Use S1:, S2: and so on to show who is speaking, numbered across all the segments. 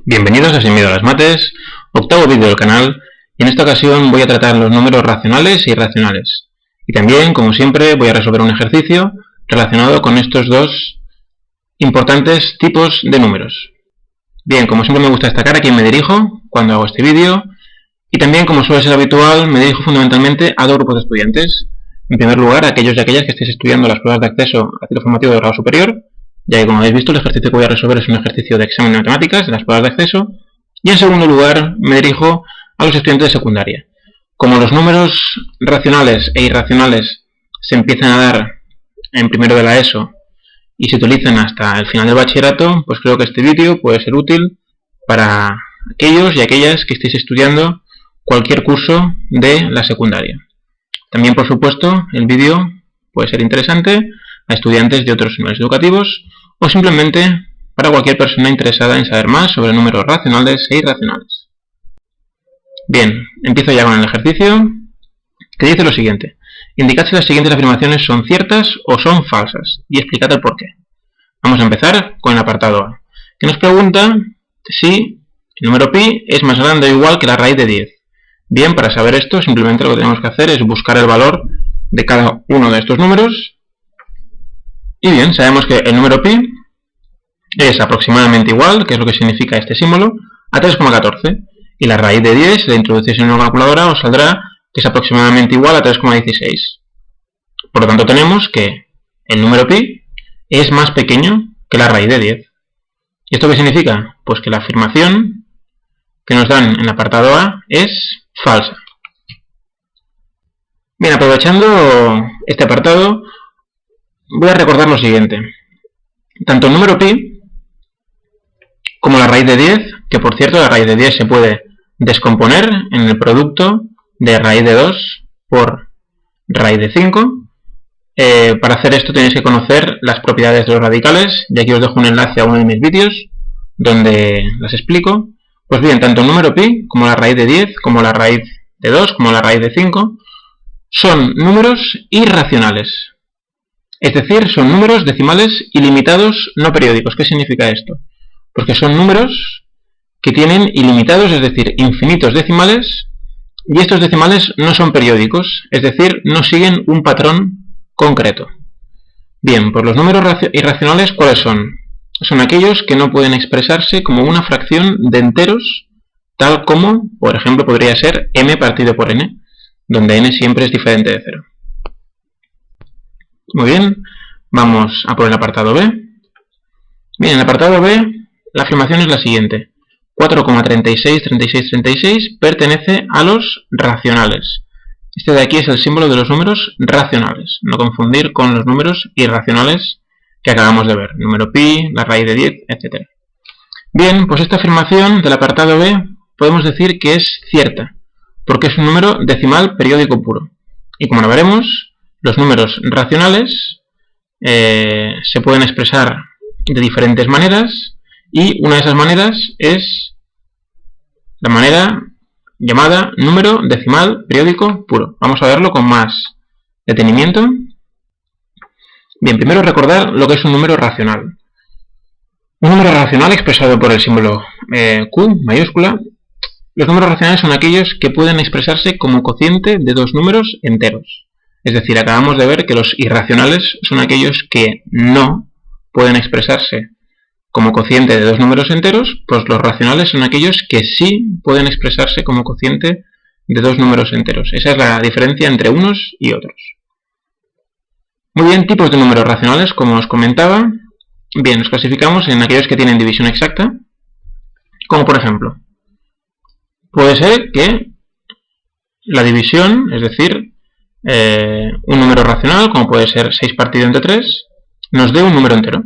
S1: Bienvenidos a Sin Miedo a las Mates, octavo vídeo del canal, y en esta ocasión voy a tratar los números racionales e irracionales. Y también, como siempre, voy a resolver un ejercicio relacionado con estos dos importantes tipos de números. Bien, como siempre me gusta destacar a quién me dirijo cuando hago este vídeo, y también, como suele ser habitual, me dirijo fundamentalmente a dos grupos de estudiantes. En primer lugar, a aquellos y aquellas que estéis estudiando las pruebas de acceso a ciclo formativo de grado superior, ya que, como habéis visto, el ejercicio que voy a resolver es un ejercicio de examen de matemáticas de las pruebas de acceso. Y en segundo lugar, me dirijo a los estudiantes de secundaria. Como los números racionales e irracionales se empiezan a dar en primero de la ESO y se utilizan hasta el final del bachillerato, pues creo que este vídeo puede ser útil para aquellos y aquellas que estéis estudiando cualquier curso de la secundaria. También, por supuesto, el vídeo puede ser interesante a estudiantes de otros niveles educativos o simplemente para cualquier persona interesada en saber más sobre números racionales e irracionales. Bien, empiezo ya con el ejercicio, que dice lo siguiente. Indicad si las siguientes afirmaciones son ciertas o son falsas y explicad el porqué. Vamos a empezar con el apartado A, que nos pregunta si el número pi es más grande o igual que la raíz de 10. Bien, para saber esto, simplemente lo que tenemos que hacer es buscar el valor de cada uno de estos números. Y bien, sabemos que el número pi es aproximadamente igual, que es lo que significa este símbolo, a 3,14. Y la raíz de 10, si la introducís en una calculadora, os saldrá que es aproximadamente igual a 3,16. Por lo tanto, tenemos que el número pi es más pequeño que la raíz de 10. ¿Y esto qué significa? Pues que la afirmación que nos dan en el apartado A es falsa. Bien, aprovechando este apartado, voy a recordar lo siguiente. Tanto el número pi como la raíz de 10, que por cierto la raíz de 10 se puede descomponer en el producto de raíz de 2 por raíz de 5. Para hacer esto tenéis que conocer las propiedades de los radicales, y aquí os dejo un enlace a uno de mis vídeos donde las explico. Pues bien, tanto el número pi como la raíz de 10, como la raíz de 2, como la raíz de 5, son números irracionales. Es decir, son números decimales ilimitados no periódicos. ¿Qué significa esto? Pues que son números que tienen ilimitados, es decir, infinitos decimales, y estos decimales no son periódicos, es decir, no siguen un patrón concreto. Bien, pues los números irracionales, ¿cuáles son? Son aquellos que no pueden expresarse como una fracción de enteros, tal como, por ejemplo, podría ser m partido por n, donde n siempre es diferente de 0. Muy bien, vamos a por el apartado B. Bien, en el apartado B, la afirmación es la siguiente. 4,363636 pertenece a los racionales. Este de aquí es el símbolo de los números racionales. No confundir con los números irracionales que acabamos de ver. Número pi, la raíz de 10, etc. Bien, pues esta afirmación del apartado B podemos decir que es cierta, porque es un número decimal periódico puro. Y como lo veremos, los números racionales se pueden expresar de diferentes maneras, y una de esas maneras es la manera llamada número decimal periódico puro. Vamos a verlo con más detenimiento. Bien, primero recordar lo que es un número racional. Un número racional expresado por el símbolo Q mayúscula. Los números racionales son aquellos que pueden expresarse como cociente de dos números enteros. Es decir, acabamos de ver que los irracionales son aquellos que no pueden expresarse como cociente de dos números enteros, pues los racionales son aquellos que sí pueden expresarse como cociente de dos números enteros. Esa es la diferencia entre unos y otros. Muy bien, tipos de números racionales, como os comentaba. Bien, los clasificamos en aquellos que tienen división exacta, como por ejemplo, puede ser que la división, es decir, un número racional, como puede ser 6 partido entre 3, nos dé un número entero.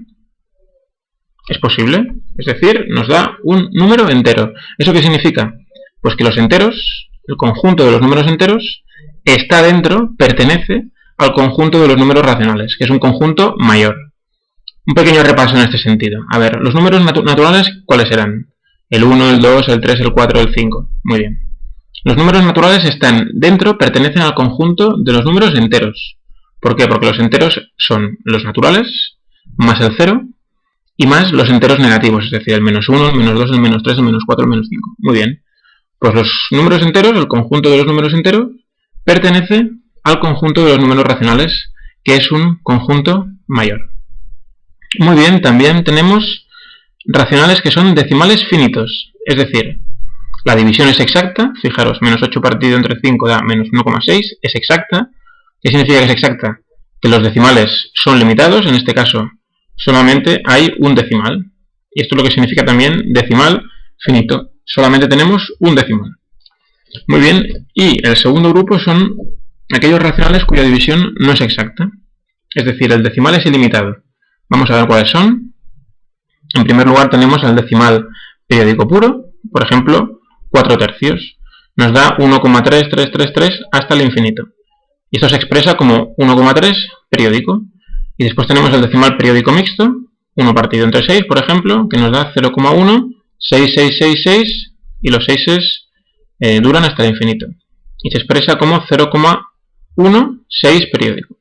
S1: Es posible, es decir, nos da un número entero. ¿Eso qué significa? Pues que los enteros, el conjunto de los números enteros, está dentro, pertenece al conjunto de los números racionales, que es un conjunto mayor. Un pequeño repaso en este sentido. A ver, los números naturales, ¿cuáles serán? El 1, el 2, el 3, el 4, el 5. Muy bien. Los números naturales están dentro, pertenecen al conjunto de los números enteros. ¿Por qué? Porque los enteros son los naturales más el 0, y más los enteros negativos, es decir, el menos 1, el menos 2, el menos 3, el menos 4, el menos 5. Muy bien. Pues los números enteros, el conjunto de los números enteros, pertenece al conjunto de los números racionales, que es un conjunto mayor. Muy bien, también tenemos racionales que son decimales finitos, es decir, la división es exacta, fijaros, menos 8 partido entre 5 da menos 1,6, es exacta. ¿Qué significa que es exacta? Que los decimales son limitados, en este caso solamente hay un decimal. Y esto es lo que significa también decimal finito, solamente tenemos un decimal. Muy bien, y el segundo grupo son aquellos racionales cuya división no es exacta, es decir, el decimal es ilimitado. Vamos a ver cuáles son. En primer lugar tenemos el decimal periódico puro, por ejemplo, 4 tercios. Nos da 1,3333 hasta el infinito. Y esto se expresa como 1,3 periódico. Y después tenemos el decimal periódico mixto, 1 partido entre 6, por ejemplo, que nos da 0,16666 y los 6 duran hasta el infinito. Y se expresa como 0,16 periódico.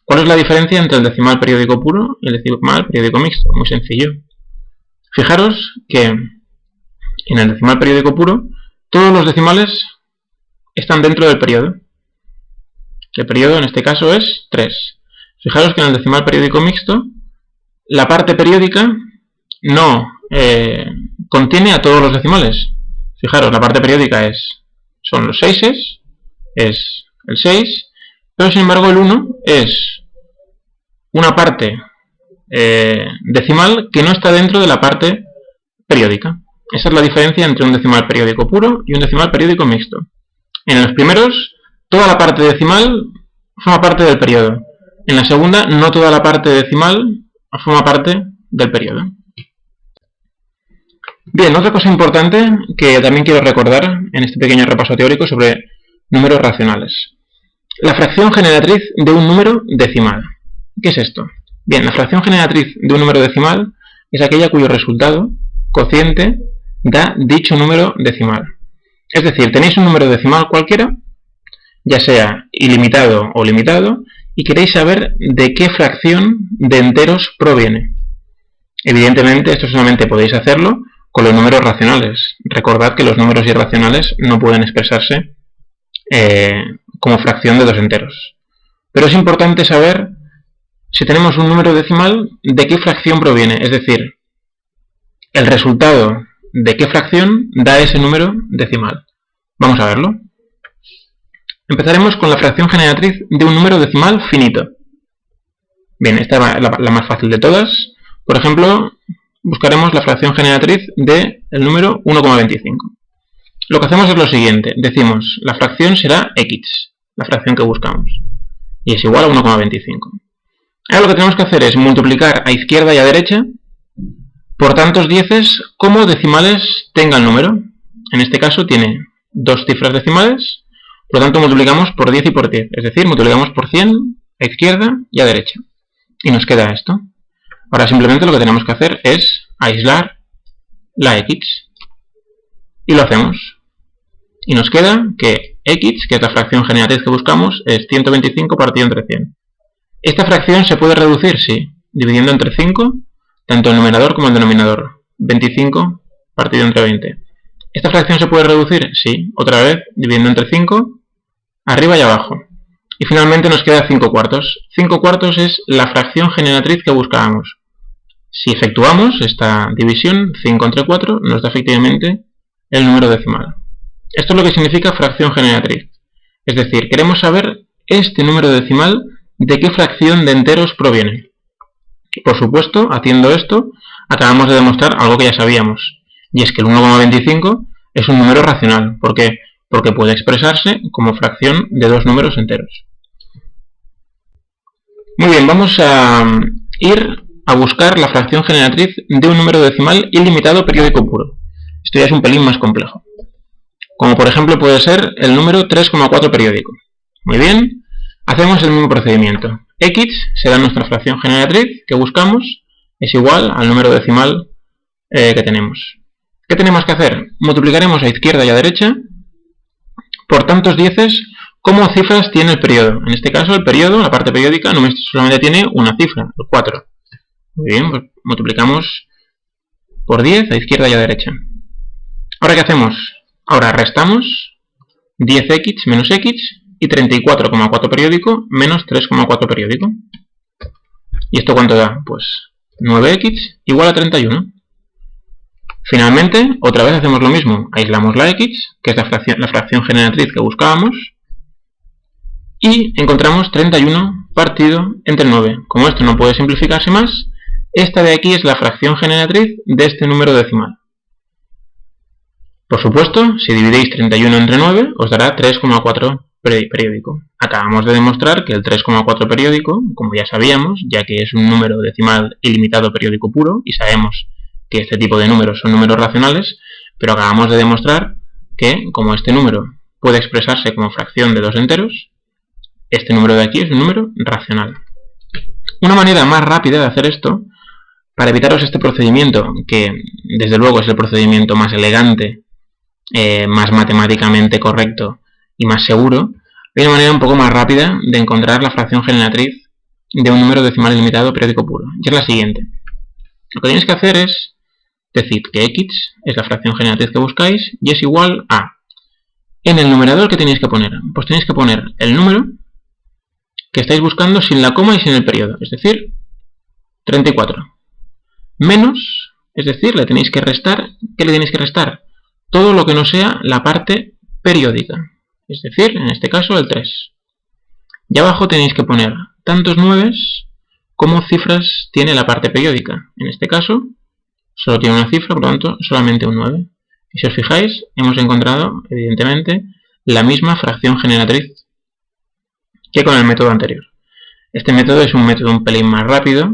S1: ¿Cuál es la diferencia entre el decimal periódico puro y el decimal periódico mixto? Muy sencillo. Fijaros que en el decimal periódico puro todos los decimales están dentro del periodo. El periodo en este caso es 3. Fijaros que en el decimal periódico mixto la parte periódica no contiene a todos los decimales. Fijaros, la parte periódica son los 6, es el 6, pero sin embargo el 1 es una parte decimal que no está dentro de la parte periódica. Esa es la diferencia entre un decimal periódico puro y un decimal periódico mixto. En los primeros, toda la parte decimal forma parte del periodo. En la segunda, no toda la parte decimal forma parte del periodo. Bien, otra cosa importante que también quiero recordar en este pequeño repaso teórico sobre números racionales. La fracción generatriz de un número decimal. ¿Qué es esto? Bien, la fracción generatriz de un número decimal es aquella cuyo resultado, cociente, da dicho número decimal. Es decir, tenéis un número decimal cualquiera, ya sea ilimitado o limitado, y queréis saber de qué fracción de enteros proviene. Evidentemente, esto solamente podéis hacerlo con los números racionales. Recordad que los números irracionales no pueden expresarse como fracción de dos enteros. Pero es importante saber, si tenemos un número decimal, de qué fracción proviene, es decir, el resultado de qué fracción da ese número decimal. Vamos a verlo. Empezaremos con la fracción generatriz de un número decimal finito. Bien, esta es la más fácil de todas. Por ejemplo, buscaremos la fracción generatriz del número 1,25. Lo que hacemos es lo siguiente. Decimos, la fracción será x, la fracción que buscamos. Y es igual a 1,25. Ahora lo que tenemos que hacer es multiplicar a izquierda y a derecha por tantos dieces como decimales tenga el número. En este caso tiene dos cifras decimales, por lo tanto multiplicamos por 10 y por 10. Es decir, multiplicamos por 100 a izquierda y a derecha. Y nos queda esto. Ahora simplemente lo que tenemos que hacer es aislar la x. Y lo hacemos. Y nos queda que x, que es la fracción generatriz que buscamos, es 125 partido entre 100. ¿Esta fracción se puede reducir? Sí. Dividiendo entre 5, tanto el numerador como el denominador. 25 partido entre 20. ¿Esta fracción se puede reducir? Sí. Otra vez, dividiendo entre 5, arriba y abajo. Y finalmente nos queda 5 cuartos. 5 cuartos es la fracción generatriz que buscábamos. Si efectuamos esta división, 5 entre 4, nos da efectivamente el número decimal. Esto es lo que significa fracción generatriz. Es decir, queremos saber este número decimal de qué fracción de enteros proviene. Por supuesto, haciendo esto, acabamos de demostrar algo que ya sabíamos. Y es que el 1,25 es un número racional. ¿Por qué? Porque puede expresarse como fracción de dos números enteros. Muy bien, vamos a ir a buscar la fracción generatriz de un número decimal ilimitado periódico puro. Esto ya es un pelín más complejo. Como por ejemplo puede ser el número 3,4 periódico. Muy bien, hacemos el mismo procedimiento. X será nuestra fracción generatriz que buscamos, es igual al número decimal que tenemos. ¿Qué tenemos que hacer? Multiplicaremos a izquierda y a derecha por tantos dieces como cifras tiene el periodo. En este caso el periodo, la parte periódica, solamente tiene una cifra, el 4. Muy bien, pues multiplicamos por 10 a izquierda y a derecha. Ahora, ¿qué hacemos? Ahora restamos 10x menos x y 34,4 periódico menos 3,4 periódico. ¿Y esto cuánto da? Pues 9x igual a 31. Finalmente, otra vez hacemos lo mismo. Aislamos la x, que es la fracción generatriz que buscábamos, y encontramos 31 partido entre 9. Como esto no puede simplificarse más, esta de aquí es la fracción generatriz de este número decimal. Por supuesto, si dividís 31 entre 9, os dará 3,4 periódico. Acabamos de demostrar que el 3,4 periódico, como ya sabíamos, ya que es un número decimal ilimitado periódico puro, y sabemos que este tipo de números son números racionales, pero acabamos de demostrar que, como este número puede expresarse como fracción de dos enteros, este número de aquí es un número racional. Una manera más rápida de hacer esto, para evitaros este procedimiento, que desde luego es el procedimiento más elegante, más matemáticamente correcto y más seguro, hay una manera un poco más rápida de encontrar la fracción generatriz de un número decimal ilimitado periódico puro, y es la siguiente. Lo que tenéis que hacer es decir que x es la fracción generatriz que buscáis y es igual a... En el numerador, ¿qué tenéis que poner? Pues tenéis que poner el número que estáis buscando sin la coma y sin el periodo, es decir, 34. Menos, es decir, le tenéis que restar, ¿qué le tenéis que restar? Todo lo que no sea la parte periódica, es decir, en este caso el 3. Y abajo tenéis que poner tantos 9 como cifras tiene la parte periódica. En este caso, solo tiene una cifra, por lo tanto, solamente un 9. Y si os fijáis, hemos encontrado, evidentemente, la misma fracción generatriz que con el método anterior. Este método es un método un pelín más rápido,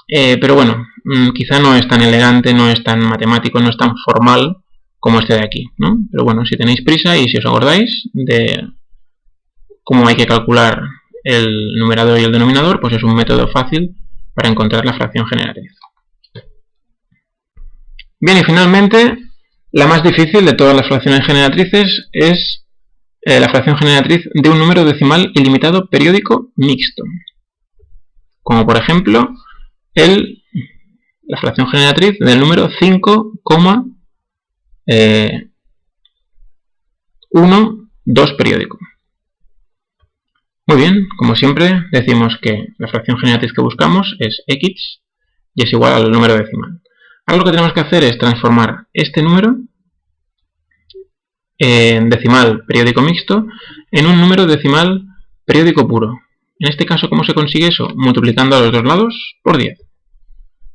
S1: pero bueno, quizá no es tan elegante, no es tan matemático, no es tan formal como este de aquí, ¿no? Pero bueno, si tenéis prisa y si os acordáis de cómo hay que calcular el numerador y el denominador, pues es un método fácil para encontrar la fracción generatriz. Bien, y finalmente, la más difícil de todas las fracciones generatrices es la fracción generatriz de un número decimal ilimitado periódico mixto. Como por ejemplo, la fracción generatriz del número 5,12 periódico. Muy bien, como siempre decimos que la fracción generatriz que buscamos es x y es igual al número decimal. Ahora lo que tenemos que hacer es transformar este número decimal periódico mixto en un número decimal periódico puro. En este caso, ¿cómo se consigue eso? Multiplicando a los dos lados por 10.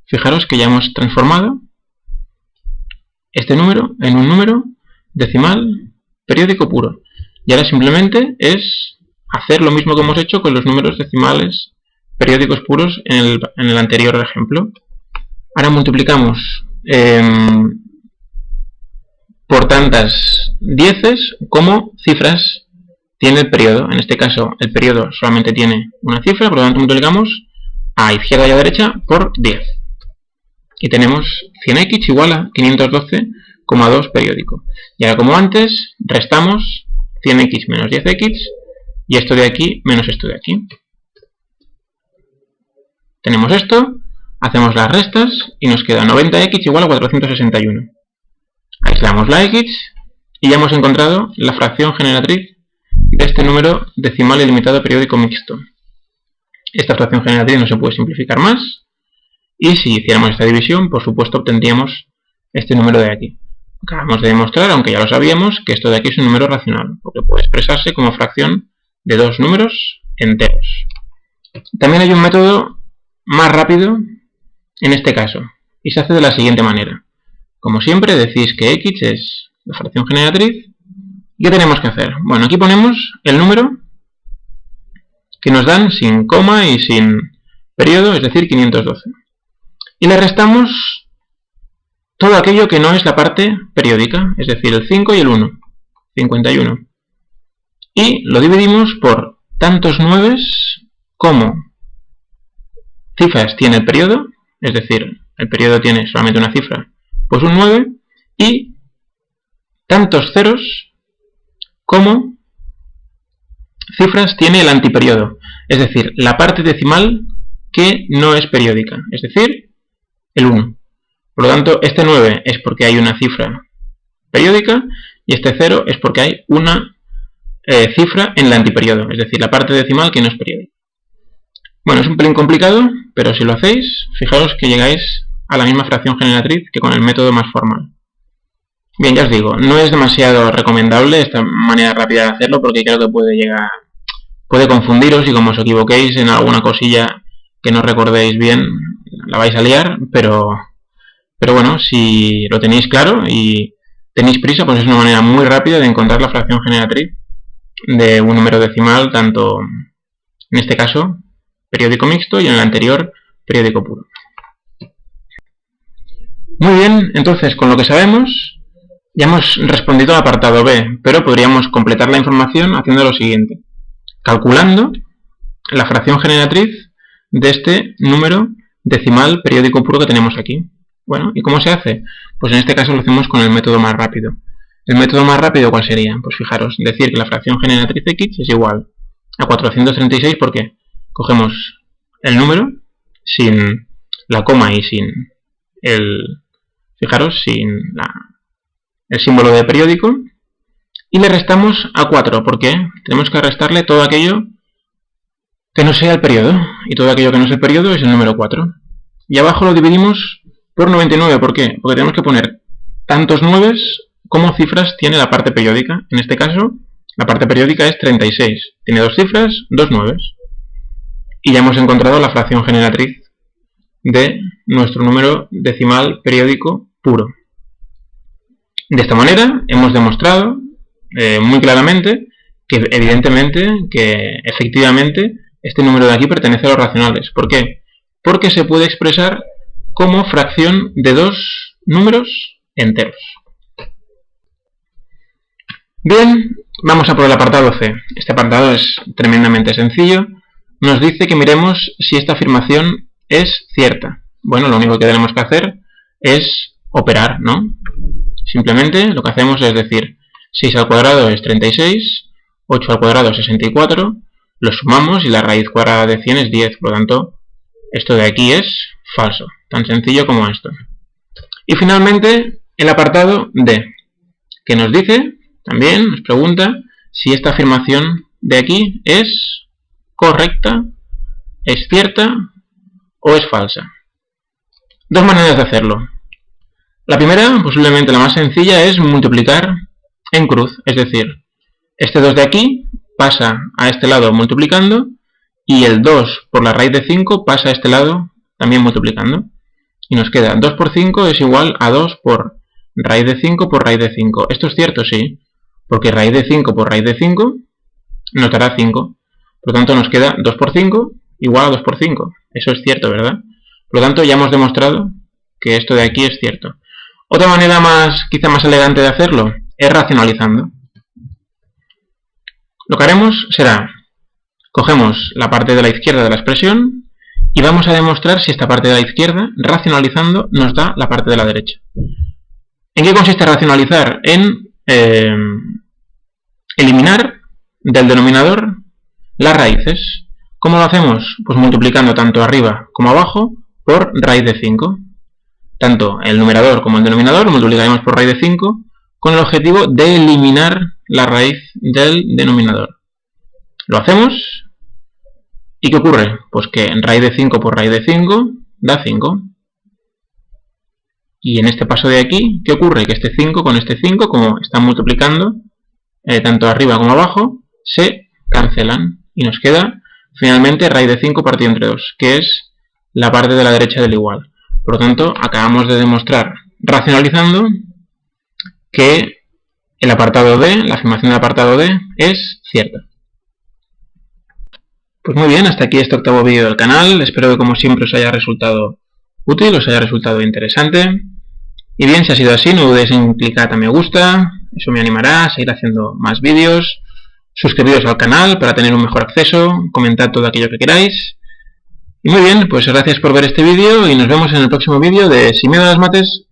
S1: Fijaros que ya hemos transformado este número en un número decimal periódico puro. Y ahora simplemente es hacer lo mismo que hemos hecho con los números decimales periódicos puros en el anterior ejemplo. Ahora multiplicamos por tantas dieces como cifras tiene el periodo. En este caso el periodo solamente tiene una cifra, por lo tanto multiplicamos a izquierda y a derecha por 10. Y tenemos 100x igual a 512,2 periódico. Y ahora, como antes, restamos 100x menos 10x y esto de aquí menos esto de aquí. Tenemos esto, hacemos las restas y nos queda 90x igual a 461. Aislamos la x y ya hemos encontrado la fracción generatriz de este número decimal ilimitado periódico mixto. Esta fracción generatriz no se puede simplificar más y si hiciéramos esta división, por supuesto, obtendríamos este número de aquí. Acabamos de demostrar, aunque ya lo sabíamos, que esto de aquí es un número racional, porque puede expresarse como fracción de dos números enteros. También hay un método más rápido en este caso, y se hace de la siguiente manera. Como siempre, decís que x es la fracción generatriz. ¿Y qué tenemos que hacer? Bueno, aquí ponemos el número que nos dan sin coma y sin periodo, es decir, 512. Y le restamos todo aquello que no es la parte periódica, es decir, el 5 y el 1, 51. Y lo dividimos por tantos 9 como cifras tiene el periodo, es decir, el periodo tiene solamente una cifra, pues un 9, y tantos ceros como cifras tiene el antiperiodo, es decir, la parte decimal que no es periódica, es decir, el 1. Por lo tanto, este 9 es porque hay una cifra periódica y este 0 es porque hay una cifra en el antiperiodo, es decir, la parte decimal que no es periódica. Bueno, es un pelín complicado, pero si lo hacéis, fijaros que llegáis a la misma fracción generatriz que con el método más formal. Bien, ya os digo, no es demasiado recomendable esta manera rápida de hacerlo porque creo que puede confundiros y como os equivoquéis en alguna cosilla que no recordéis bien, la vais a liar, pero bueno, si lo tenéis claro y tenéis prisa, pues es una manera muy rápida de encontrar la fracción generatriz de un número decimal, tanto en este caso periódico mixto y en el anterior periódico puro. Muy bien, entonces con lo que sabemos ya hemos respondido al apartado B, pero podríamos completar la información haciendo lo siguiente, calculando la fracción generatriz de este número decimal periódico puro que tenemos aquí. Bueno, ¿y cómo se hace? Pues en este caso lo hacemos con el método más rápido. ¿El método más rápido cuál sería? Pues fijaros, decir que la fracción generatriz x es igual a 436, ¿por qué? Cogemos el número sin la coma y sin el, fijaros, sin el símbolo de periódico y le restamos a 4, ¿por qué? Tenemos que restarle todo aquello que no sea el periodo y todo aquello que no es el periodo es el número 4. Y abajo lo dividimos por 99, ¿por qué? Porque tenemos que poner tantos 9 como cifras tiene la parte periódica. En este caso, la parte periódica es 36. Tiene dos cifras, dos 9. Y ya hemos encontrado la fracción generatriz de nuestro número decimal periódico puro. De esta manera hemos demostrado muy claramente que evidentemente, que efectivamente este número de aquí pertenece a los racionales. ¿Por qué? Porque se puede expresar como fracción de dos números enteros. Bien, vamos a por el apartado C. Este apartado es tremendamente sencillo. Nos dice que miremos si esta afirmación es cierta. Bueno, lo único que tenemos que hacer es operar, ¿no? Simplemente lo que hacemos es decir 6 al cuadrado es 36, 8 al cuadrado es 64, lo sumamos y la raíz cuadrada de 100 es 10, por lo tanto esto de aquí es falso, tan sencillo como esto. Y finalmente el apartado D, que nos dice, también nos pregunta si esta afirmación de aquí es correcta, es cierta o es falsa. Dos maneras de hacerlo. La primera, posiblemente la más sencilla, es multiplicar en cruz, es decir, este 2 de aquí pasa a este lado multiplicando y el 2 por la raíz de 5 pasa a este lado también multiplicando. Y nos queda 2 por 5 es igual a 2 por raíz de 5 por raíz de 5. ¿Esto es cierto? Sí, porque raíz de 5 por raíz de 5 nos dará 5. Por lo tanto nos queda 2 por 5 igual a 2 por 5. Eso es cierto, ¿verdad? Por lo tanto ya hemos demostrado que esto de aquí es cierto. Otra manera quizá más elegante de hacerlo es racionalizando. Lo que haremos será, cogemos la parte de la izquierda de la expresión y vamos a demostrar si esta parte de la izquierda, racionalizando, nos da la parte de la derecha. ¿En qué consiste racionalizar? En eliminar del denominador las raíces. ¿Cómo lo hacemos? Pues multiplicando tanto arriba como abajo por raíz de 5. Tanto el numerador como el denominador lo multiplicaremos por raíz de 5 con el objetivo de eliminar la raíz del denominador. Lo hacemos y ¿qué ocurre? Pues que raíz de 5 por raíz de 5 da 5. Y en este paso de aquí, ¿qué ocurre? Que este 5 con este 5, como están multiplicando tanto arriba como abajo, se cancelan y nos queda finalmente raíz de 5 partido entre 2, que es la parte de la derecha del igual. Por lo tanto, acabamos de demostrar, racionalizando, que el apartado D, la afirmación del apartado D, es cierta. Pues muy bien, hasta aquí este octavo vídeo del canal. Espero que como siempre os haya resultado útil, os haya resultado interesante. Y bien, si ha sido así, no dudéis en clicar a me gusta, eso me animará a seguir haciendo más vídeos. Suscribiros al canal para tener un mejor acceso, comentad todo aquello que queráis. Y muy bien, pues gracias por ver este vídeo y nos vemos en el próximo vídeo de Sin miedo a las mates.